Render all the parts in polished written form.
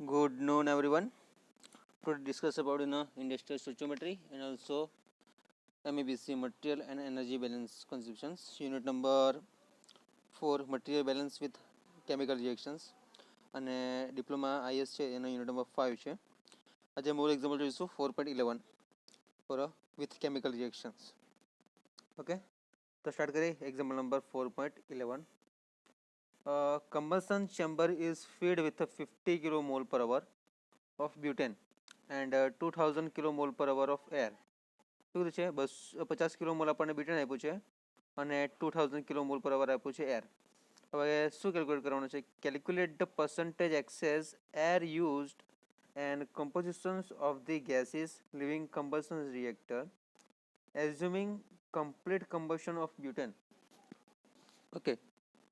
Good noon, everyone. Today discuss about industrial stoichiometry and also MEBC material and energy balance conceptions. Unit number 4 material balance with chemical reactions અને diploma IS છે એનો unit number 5 છે. આજે મૂળ example જોઈશું 4.11 for with chemical reactions. Okay, તો start કરીએ. Example number 4.11. Combustion chamber is filled with 50 kmol per hour of butane and 2000 kmol per hour of air. શું છે? 50 kmol આપણને બ્યુટેન આપ્યું છે અને 2000 kmol per hour આપ્યું છે એર. હવે શું કેલ્ક્યુલેટ કરવાનું છે? Calculate the percentage excess air used and compositions of the gases leaving combustion reactor assuming complete combustion of butane. Okay,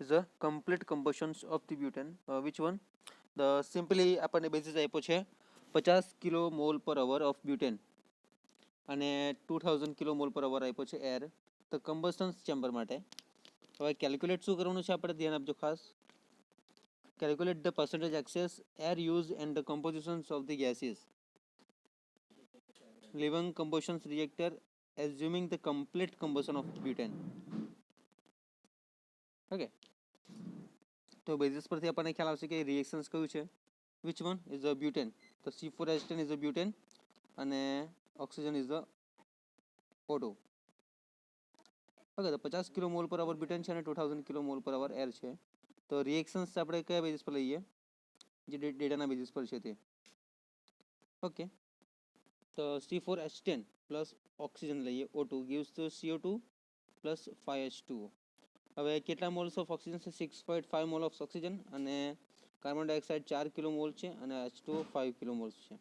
the complete combustions of the butane. Which one? The simply આપણને basis આપ્યો છે 50 kmol per hour of butane અને 2000 kmol per hour આપ્યો છે air. તો combustion chamber માટે હવે calculate શું કરવાનું છે આપણે ધ્યાન આપજો ખાસ. Calculate the percentage excess air used and the compositions of the gases leaving combustion reactor assuming the complete combustion of butane. Okay, તો બેઝિસ પરથી આપણને ખ્યાલ આવશે કે રિએક્શન્સ કયું છે. Which one is a butane? તો C4H10 ઇઝ અ બ્યુટેન અને oxygen is a O2. Okay, તો 50 kmol per hour બ્યુટેન છે અને 2000 kmol per hour એર છે. તો રિએક્શન્સ આપણે કયા બેઝિસ પર લઈએ? જે ડેટાના બેઝિસ પર છે તે. ઓકે, તો C4H10 પ્લસ ઓક્સિજન લઈએ O2 gives to CO2 plus 5H2O. હવે કેટલા મોલ્સ ઓફ ઓક્સિજન છે? 6.5 મોલ ઓફ ઓક્સિજન અને કાર્બન ડાયોક્સાઇડ 4 કિલોમોલ છે અને H2O 5 કિલોમોલ્સ છે.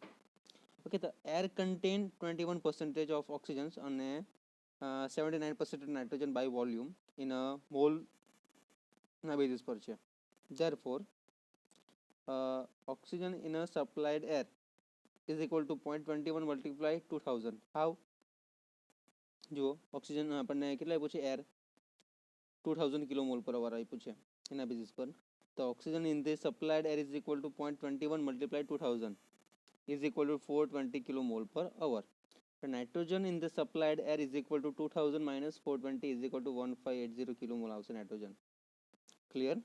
ઓકે, તો એર કન્ટેન 21% ઓફ ઓક્સિજન અને 79% nitrogen by volume in a મોલના બેઝિસ પર છે. Therefore oxygen in a supplied air is equal to 0.21 multiply 2000. How? જુઓ, ઓક્સિજન આપણને કેટલા આપ્યું છે? એર 2000 kmol per hour આપ્યું છે એના બેઝિસ પર. તો oxygen in the supplied air is equal to 0.21 multiply 2000 is equal to 420 kmol per hour. The nitrogen in the supplied air is equal to 2000 minus 420 is equal to 1580 kmol આવશે nitrogen. Clear?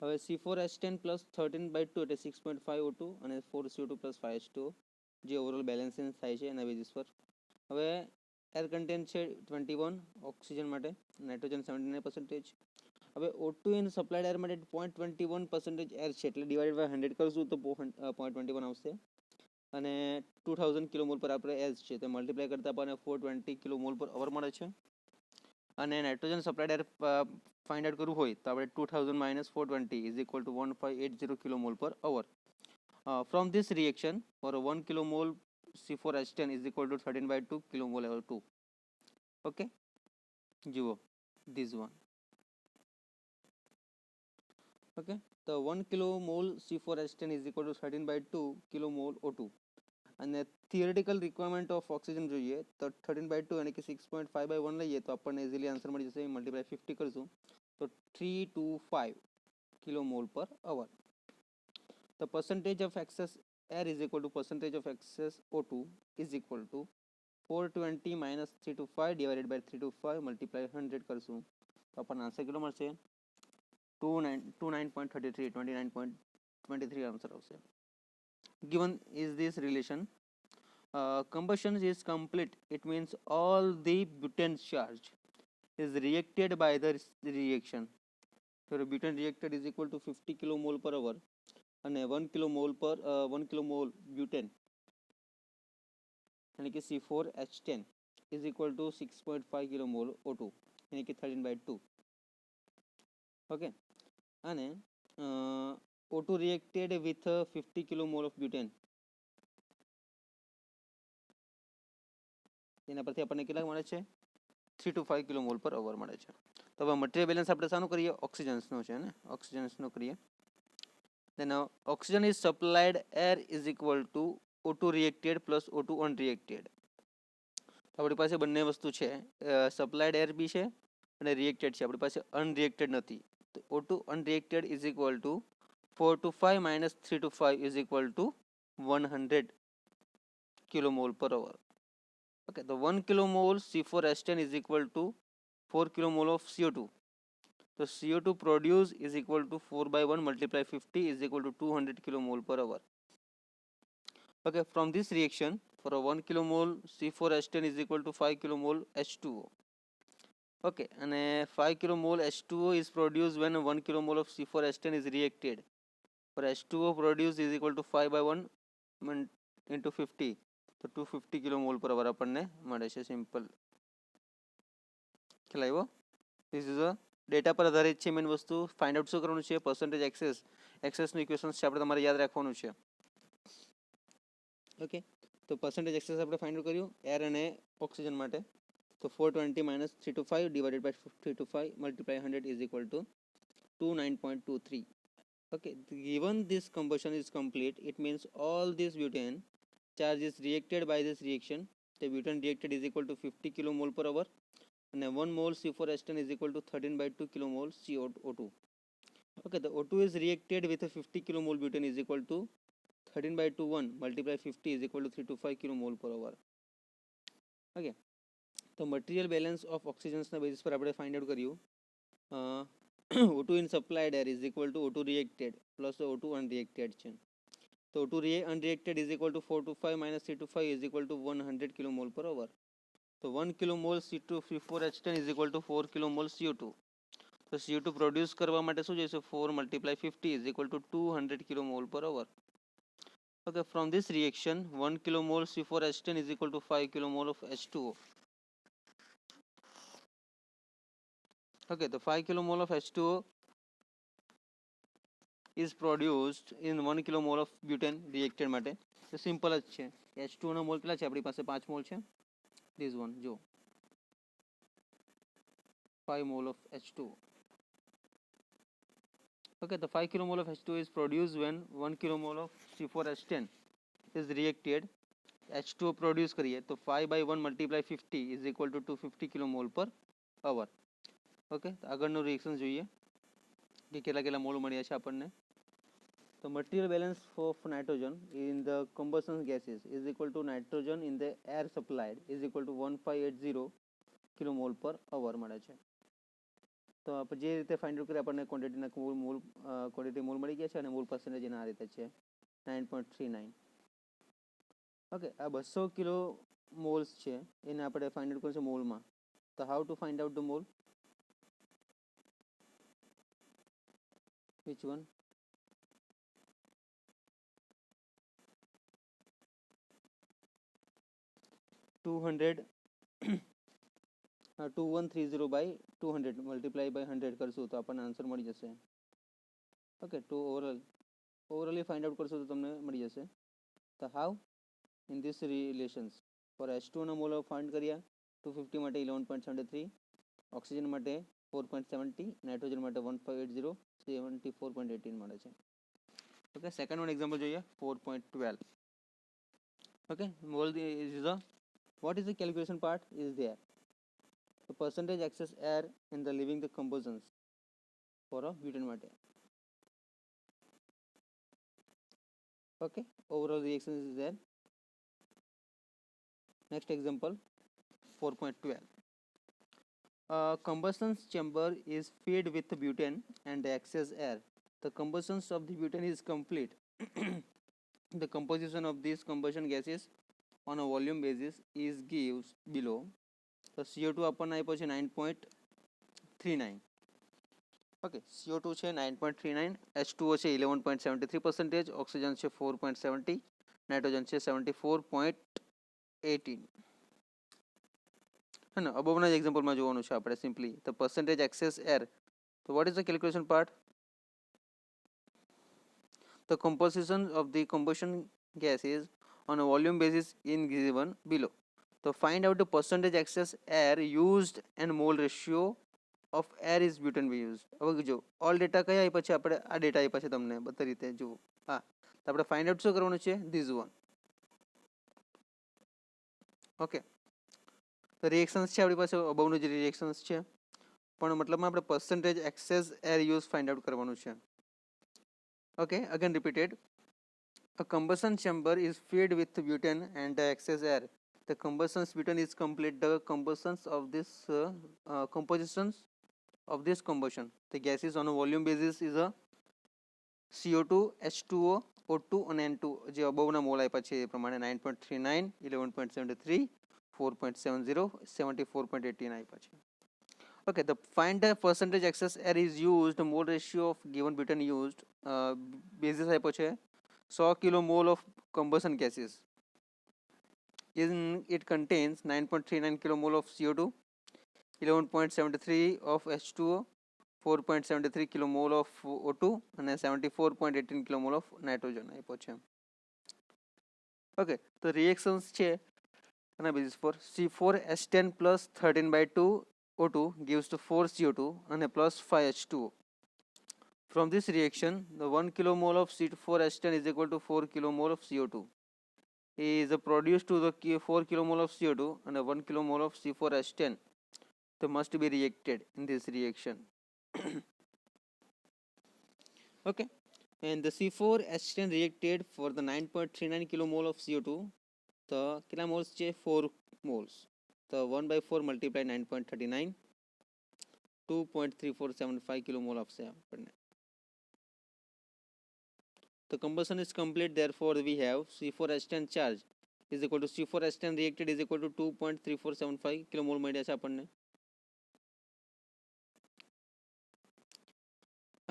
હવે C4H10 plus 13/2 એટલે 6.5 O2 અને 4CO2 plus 5H2O જે overall balancing થાય છે એના basis પર. હવે એર કન્ટેન્ટ છે 21 ઓક્સિજન માટે, નાઇટ્રોજન 79%. હવે O2 ઇન સપ્લાયડ એર માટે 0.21% એર છે એટલે ડિવાઇડ બાય 100 કરશું તો 0.21 આવશે અને 2000 kmol પર આપણે એર છે તો મલ્ટીપ્લાય કરતાં આપણને 420 kmol પર અવર મળે છે. અને નાઇટ્રોજન સપ્લાયડ એર ફાઇન્ડ આઉટ કરવું હોય તો આપણે 2000 minus 420 is equal to 1580 kmol per hour. From this reaction for 1 kmol C4H10 is equal to 13/2 kmol O2. Okay, જુઓ this one. Okay, તો 1 kmol C4H10 is equal to 13/2 kmol O2 અને theoretical requirement of oxygen જોઈએ તો 13/2 એટલે કે 6.5/1 લઈએ તો આપણને ઇઝીલી આન્સર મળી જશે. મલ્ટીપ્લાય 50 કરશું તો 325 kmol per hour. The percentage of excess air is equal to percentage of excess O2 is equal to 420 minus 325 divided by 325 multiply 100 કરશું તો આપણને આન્સર કેટલો મળશે? 29.33 આન્સર આવશે. Given is this relation, combustion is complete. It means all the butane charge is reacted by the reaction. So butane reacted is equal to 50 kmol per hour અને 1 kmol butane यानी कि C4H10 is equal to 6.5 kmol O2 यानी कि 13/2. Okay, અને O2 reacted with 50 kmol of butane એના પરથી આપણને કેટલા મળે છે? 3 to 5 kmol per hour મળે છે. તો હવે મટીરિયલ બેલેન્સ આપણે શાનું કરીએ? ઓક્સિજન્સનો છે ને, ઓક્સિજન્સનો કરીએ. then oxygen is supplied air is equal to O2 reacted plus O2 unreacted. આપણી પાસે બંને વસ્તુ છે, સપ્લાયડ એર બી છે અને રિએક્ટેડ છે, આપણી પાસે અનરિએક્ટેડ નથી. તો O2 unreacted is equal to 4 to 5 minus 3 to 5 is equal to 100 kilomole per hour. Okay, the 1 kilomole C4H10 is equal to 4 kilomole of CO2. So CO2 produced is equal to 4 by 1 multiply 50 is equal to 200 kilomole per hour. Okay, from this reaction, for a 1 kilomole C4H10 is equal to 5 kilomole H2O. Okay, and 5 kilomole H2O is produced when 1 kilomole of C4H10 is reacted. For H2O produced is equal to 5 by 1 into 50. તો 250 kilomole per hour આપણને મળે છે. Simple ખ્યાલ આવ્યો? This is a data પર આધારિત છે. Main વસ્તુ ફાઇન્ડ આઉટ શું કરવાનું છે? પર્સન્ટેજ એક્સેસનું ઇક્વેશન્સ છે, આપણે તમારે યાદ રાખવાનું છે. ઓકે, તો પર્સન્ટેજ એક્સેસ આપણે ફાઇન્ડ આઉટ કર્યું એર અને ઓક્સિજન માટે. તો 420 minus 3 to 5 divided by 3 to 5 multiply 100 is equal to 29.23. Okay, given this combustion is complete, it means all this butane charge is reacted by this reaction. The butane reacted is equal to 50 kilomole per hour and 1 mole C4H10 is equal to 13 by 2 kilomole CO2. Okay, the O2 is reacted with a 50 kilomole butane is equal to 13 by 2 1 multiply 50 is equal to 3 to 5 kilomole per hour. Okay, તો material balance of ઓક્સિજન્સના basis પર આપણે find out કર્યું. O2 in supplied air is equal to O2 reacted plus O2 unreacted છે. તો O2 unreacted is equal to 4 to 5 minus 3 to 5 is equal to 100 kilomole per hour. તો 1 kilomole C4H10 is equal to 4 kilomole CO2. તો CO2 produce કરવા માટે શું જોઈશે? 4 multiply 50 is equal to 200 kilomole per hour. Okay, from this reaction 1 kilomole C4H10 is equal to 5 kilomole of H2O. Okay, the 5 kilomole of H2O is produced in 1 kilomole of butane reacted માટે. તો simple જ છે. H2O ના mall કેટલા છે આપણી પાસે? 5 mall છે. This one જો 5 mole of H2O. Okay, the 5 kilomole of H2O is produced when 1 kilomole of C4H10 is reacted. H2O produce કરીએ તો 5 by 1 multiply 50 is equal to 250 kilomole per hour. Okay, આગળનું reaction જોઈએ કે કેટલા mall મળ્યા છે આપણને. તો material balance of nitrogen in the combustion gases is equal to nitrogen in the air supplied is equal to 1580 kilomole per hour મળે છે. તો આપણે જે રીતે ફાઇન્ડ આઉટ કરી આપણને ક્વોન્ટિટી મોલ મળી ગયા છે અને મોલ પર્સન્ટેજ એના આ રીતે છે 9.39. ઓકે, આ 200 કિલો મોલ્સ છે એને આપણે ફાઇન્ડ આઉટ કરીશું મોલમાં. તો how to find out the mall? Which one? Two 2130 by 200 multiply by 100 કરશું તો આપણને આન્સર મળી જશે. Okay, to overall find out કરશું તો તમને મળી જશે. તો how? In this relations for H2 ના મોલ ફાઇન્ડ કર્યા 250 માટે 11.73, ઓક્સિજન માટે 4.70, નાઇટ્રોજન માટે 1580, 74.18 મળે છે. ઓકે, સેકન્ડ વન એક્ઝામ્પલ જોઈએ 4.12. Okay, mall is the what is the calculation part is there. The percentage excess air in the leaving the combustions for a butane માટે. Okay, overall reaction is there. Next example 4.12. Combustion chamber is filled with butane and the excess air. The combustion of the butane is complete. The composition of these combustion gases on a volume basis is gives below. તો CO2 આપણને આપ્યો છે 9.39. Okay, CO2 છે 9.39, H2O છે 11.73%, oxygen છે 4.70, nitrogen છે 74.18. है ना. અબોવના જ એક્ઝામ્પલમાં જોવાનું છે આપણે સિમ્પલી. તો પર્સન્ટેજ એક્સેસ એર, તો what is the calculation part? The composition of the combustion gases on a volume basis in given below. So find out the percentage excess air used and mole ratio of air is butane we used. હવે જો all data કયા આપ્યા છે? આપણે આ data આપ્યા છે તમને બધી રીતે જુઓ. હા, તો આપણે ફાઇન્ડ આઉટ શું કરવાનું છે? This one. ઓકે, તો રિએક્શન્સ છે આપણી પાસે અબવનું જે રિએક્શન્સ છે, પણ મતલબમાં આપણે percentage access air use find out કરવાનું છે. Okay, again repeated. A combustion chamber is filled with butane and the excess air. The combustion butane is complete. The combustions of this compositions of this combustion, the gases on a volume basis is a CO2, H2O, O2 અને N2 જે અબોવના mall આપ્યા છે એ પ્રમાણે 9.39, 11.73, 4.70, 74.89 આપ્યા છે. Okay, the find the percentage excess air is used, the mole ratio of given butane used, basis આપ્યો છે 100 kilomole of combustion gases. It contains 9.39 kilomole of CO2, 11.73 of H2O, 4.73 kilomole of O2 and 74.18 kilomole of nitrogen આપ્યો છે. Okay, તો reactions છે એના basis પર C4H10 plus 13/2 O2 gives to 4 CO2 and plus 5 H2O. From this reaction, the 1 kilomole of C4H10 is equal to 4 kilomole of CO2 is produced to the 4 kilomole of CO2 and 1 kilomole of C4H10. They must be reacted in this reaction. Okay, and the C4H10 reacted for the 9.39 kilomole of CO2. The કેટલા moles છે 4 moles. The 1/4 multiply 9.39, 2.3475 kilomole of CO2. The combustion is complete, therefore we have C4H10 charge is equal to C4H10 reacted is equal to 2.3475 kilomole મળ્યા છે આપણને.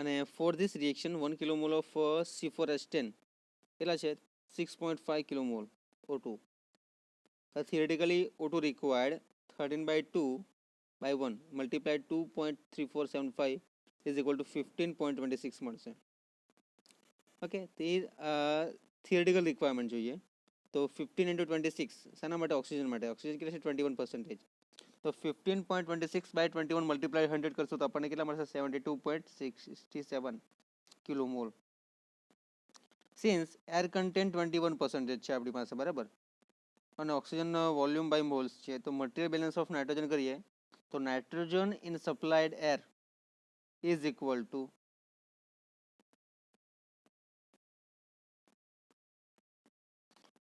અને for this reaction 1 kilomole of C4H10 કેટલા છે 6.5 kilomole O2. Theoretically O2 required 13/2/1 multiplied 2.3475 is equal to 15.26 મળશે. Okay, તે theoretical requirement જોઈએ તો 15 into 26 શાના માટે ઓક્સિજન માટે ઓક્સિજન કેટલા છે 21%. તો 15.26/21 મલ્ટીપ્લાય 100 કરશો તો આપણને કેટલા મળશે 72.67 કિલોમોલ. સિન્સ એર કન્ટેન્ટ 21% છે આપણી પાસે બરાબર અને ઓક્સિજન વોલ્યુમ બાય મોલ્સ છે તો મટીરિયલ બેલેન્સ ઓફ નાઇટ્રોજન કરીએ તો nitrogen in supplied air is equal to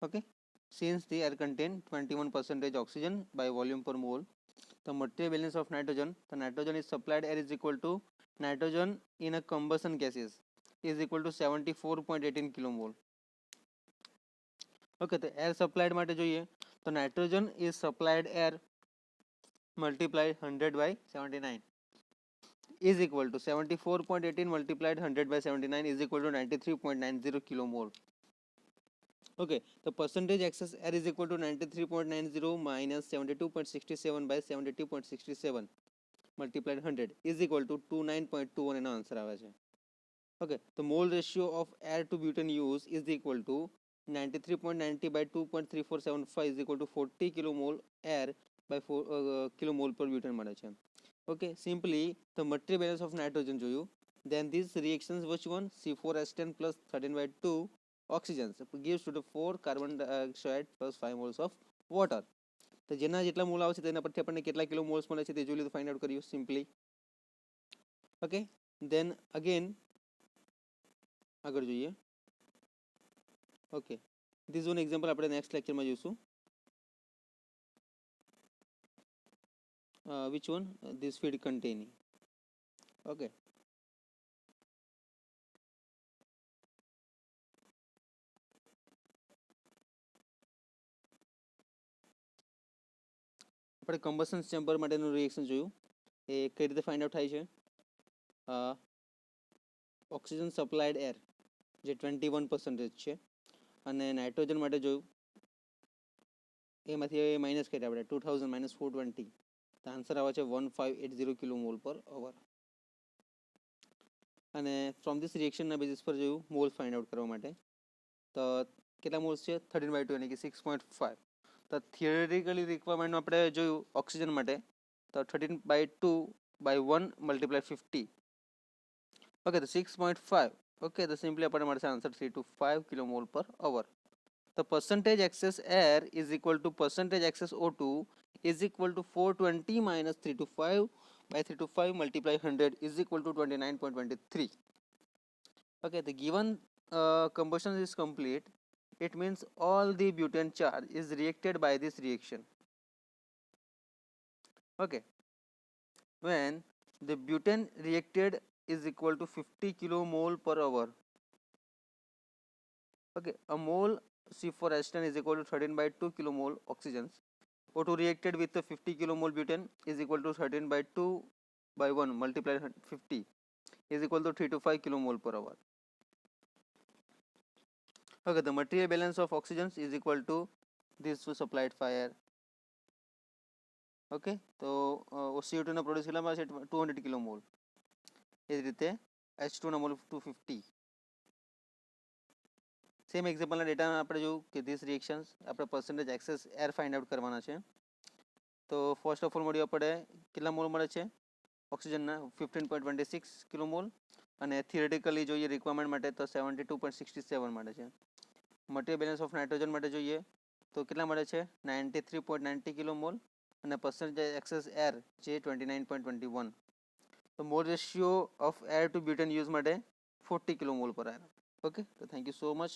okay, since the air contain 21% oxygen by volume per mole, the material balance of nitrogen, the nitrogen is supplied air is equal to nitrogen in a combustion gases is equal to 74.18 kilomole. Okay, the air supplied માટે જોઈએ તો nitrogen is supplied air multiplied 100 by 79 is equal to 74.18 multiplied 100 by 79 is equal to 93.90 kilomole. Okay, the percentage excess air is equal to 93.90 minus 72.67 by 72.67 multiplied 100 is equal to 29.21 એનો answer આવે છે. Okay, the mole ratio of air to butane use is equal to 93.90 by 2.3475 is equal to 40 kilomole air by 4 kilomole per butane મળે છે. Okay, simply the material balance of nitrogen જોયું, then these reactions which one C4H10 plus 13/2 oxygen gives to the 4 carbon dioxide plus 5 moles of water. તો જેના જેટલા mall આવશે તેના પરથી આપણને કેટલા કિલો મોલ્સ મળે છે તે જોઈ લીધું, ફાઇન્ડ આઉટ કર્યું સિમ્પલી. ઓકે, દેન અગેન આગળ જોઈએ. ઓકે, ધીસ વન એક્ઝામ્પલ આપણે નેક્સ્ટ લેક્ચરમાં જોઈશું. which one this feed containing. Okay, આપણે કમ્બશન ચેમ્બર માટેનું રિએક્શન જોયું એ કઈ રીતે ફાઇન્ડ આઉટ થાય છે. ઓક્સિજન સપ્લાયડ એર જે 21% છે અને નાઇટ્રોજન માટે જોયું એમાંથી માઇનસ કરીએ આપણે 2000 minus 420 તો આન્સર આવે છે 1580 કિલોમોલ પર અવર. અને ફ્રોમ ધીસ રિએક્શનના બેઝિસ પર જોયું મોલ્સ ફાઇન્ડ આઉટ કરવા માટે તો કેટલા મોલ્સ છે 13/2 એટલે કે 6.5. તો થિયરિટિકલી રિક્વાયરમેન્ટનું આપણે જોયું ઓક્સિજન માટે તો 13/2/1 multiply 50. ઓકે, તો 6.5. ઓકે, તો સિમ્પલી આપણને મળશે answer 3 to 5 kilomole per hour. The percentage excess air is equal to percentage excess O2 is equal to 420 minus 3 to 5 by 3 to 5 multiply 100 is equal to 29.23. Okay, the given combustion is complete, it means all the butane charge is reacted by this reaction. Okay, when the butane reacted is equal to 50 kilomole per hour. Okay, a mole C4H10 is equal to 13 by 2 kilomole oxygen. O2 reacted with the 50 kilomole butane is equal to 13 by 2 by 1 multiplied 50 is equal to 3 to 5 kilomole per hour. Okay, the material balance of oxygen is equal to this supplied fire. Okay તો CO2 produce કેટલામાં છે 200 કિલોમોલ. એ જ રીતે H2 ના mall 250. Same એક્ઝામ્પલના ડેટામાં આપણે જોયું કે ધીસ રિએક્શન્સ આપણે percentage access air find out કરવાના છે. તો ફર્સ્ટ ઓફ ઓલ મળ્યું આપણે કેટલા મોલ મળે છે ઓક્સિજનના 15.26 કિલોમોલ, અને થિયરેટિકલી જોઈએ રિક્વાયરમેન્ટ માટે તો 72.67 મળે છે. મટીરિયલ બેલેન્સ ઓફ નાઇટ્રોજન માટે જોઈએ તો કેટલા મળે છે 93.90 કિલોમોલ, અને percentage excess air જે 29.21. તો mall ratio of air two butane use માટે 40 કિલોમોલ પર આર. ઓકે, તો થેન્ક યુ સો મચ.